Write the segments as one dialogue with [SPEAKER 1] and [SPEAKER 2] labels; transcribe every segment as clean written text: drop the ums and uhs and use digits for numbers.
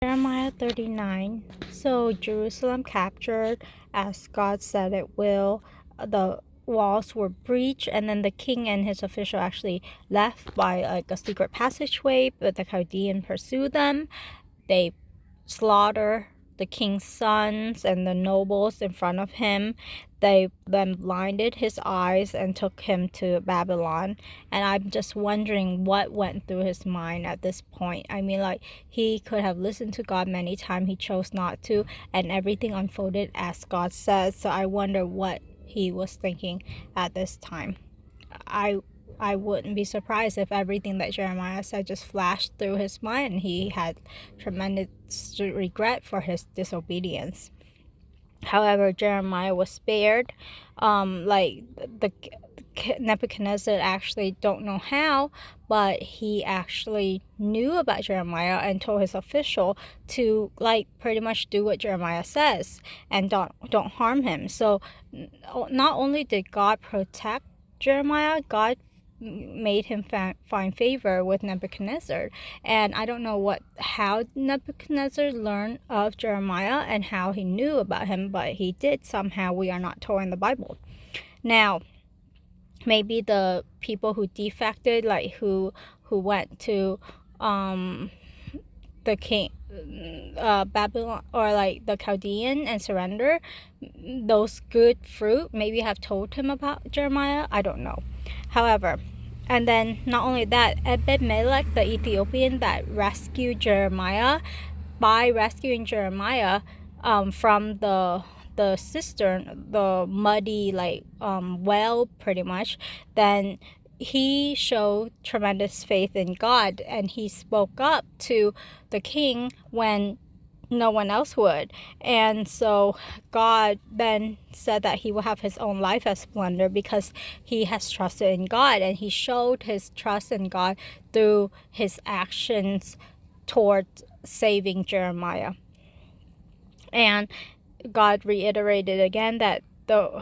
[SPEAKER 1] Jeremiah 39. So Jerusalem captured as God said it will. The walls were breached, and then the king and his official actually left by like a secret passageway, but the Chaldean pursued them. They slaughter the king's sons and the nobles in front of him. They then blinded his eyes and took him to Babylon. And I'm just wondering what went through his mind at this point. I mean, like, he could have listened to God many times. He chose not to, and everything unfolded as God says. So I wonder what he was thinking at this time. I wouldn't be surprised if everything that Jeremiah said just flashed through his mind and he had tremendous regret for his disobedience. However, Jeremiah was spared. Like the Nebuchadnezzar actually don't know how, but he actually knew about Jeremiah and told his official to like pretty much do what Jeremiah says and don't harm him. So not only did God protect Jeremiah, God made him find favor with Nebuchadnezzar. And I don't know how Nebuchadnezzar learned of Jeremiah and how he knew about him, but he did somehow. We are not told in the Bible. Now, maybe the people who defected, like who went to the king Babylon or like the Chaldean and surrender, those good fruit maybe have told him about Jeremiah. I don't know. However, and then not only that, Ebed-Melech, the Ethiopian that rescued Jeremiah, by rescuing Jeremiah from the cistern, the muddy like well pretty much, then he showed tremendous faith in God and he spoke up to the king when no one else would. And so God then said that he will have his own life as splendor because he has trusted in God, and he showed his trust in God through his actions toward saving Jeremiah. And God reiterated again that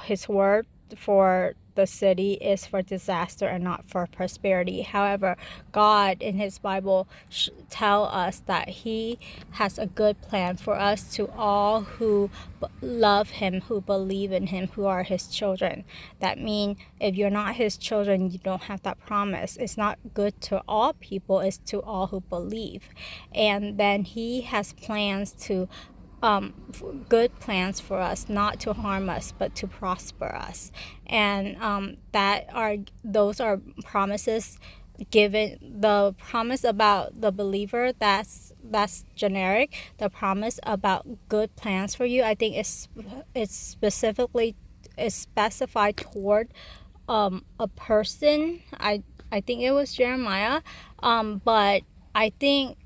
[SPEAKER 1] his word for the city is for disaster and not for prosperity. However, God in his Bible tell us that he has a good plan for us, to all who love him, who believe in him, who are his children. That means if you're not his children, you don't have that promise. It's not good to all people, it's to all who believe. And then he has plans to good plans for us, not to harm us but to prosper us. And those are promises given. The promise about the believer, that's generic. The promise about good plans for you, I think it's specified toward a person. I think it was Jeremiah, but I think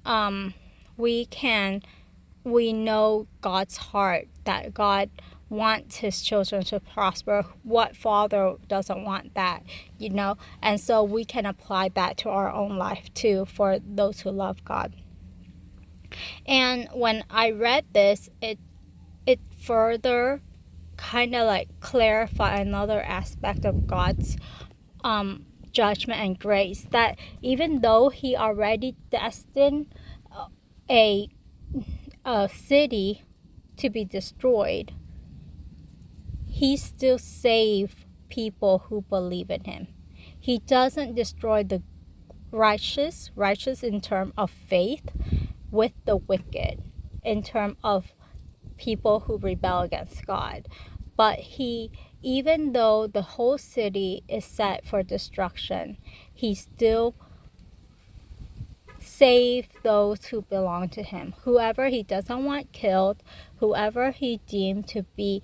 [SPEAKER 1] we know God's heart, that God wants his children to prosper. What father doesn't want that, you know? And so we can apply that to our own life too, for those who love God. And when I read this, it further kind of like clarify another aspect of God's judgment and grace, that even though he already destined a city to be destroyed, he still saves people who believe in him. He doesn't destroy the righteous in terms of faith, with the wicked in terms of people who rebel against God. But even though the whole city is set for destruction, he still save those who belong to him. Whoever he doesn't want killed, whoever he deemed to be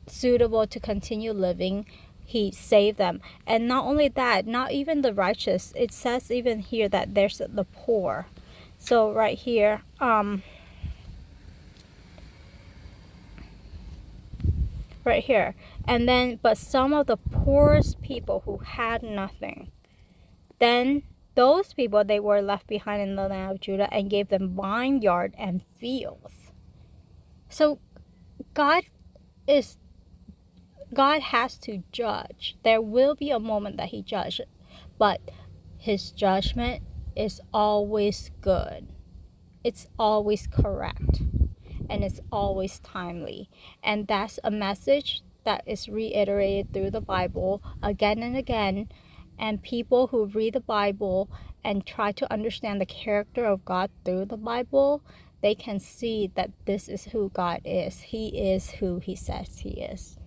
[SPEAKER 1] suitable to continue living, he saved them. And not only that, not even the righteous. It says even here that there's the poor. So right here, right here. And then, but some of the poorest people who had nothing, then those people, they were left behind in the land of Judah and gave them vineyard and fields. So God has to judge. There will be a moment that he judges, but his judgment is always good. it's always correct and it's always timely. And that's a message that is reiterated through the Bible again and again. And people who read the Bible and try to understand the character of God through the Bible, they can see that this is who God is. He is who he says he is.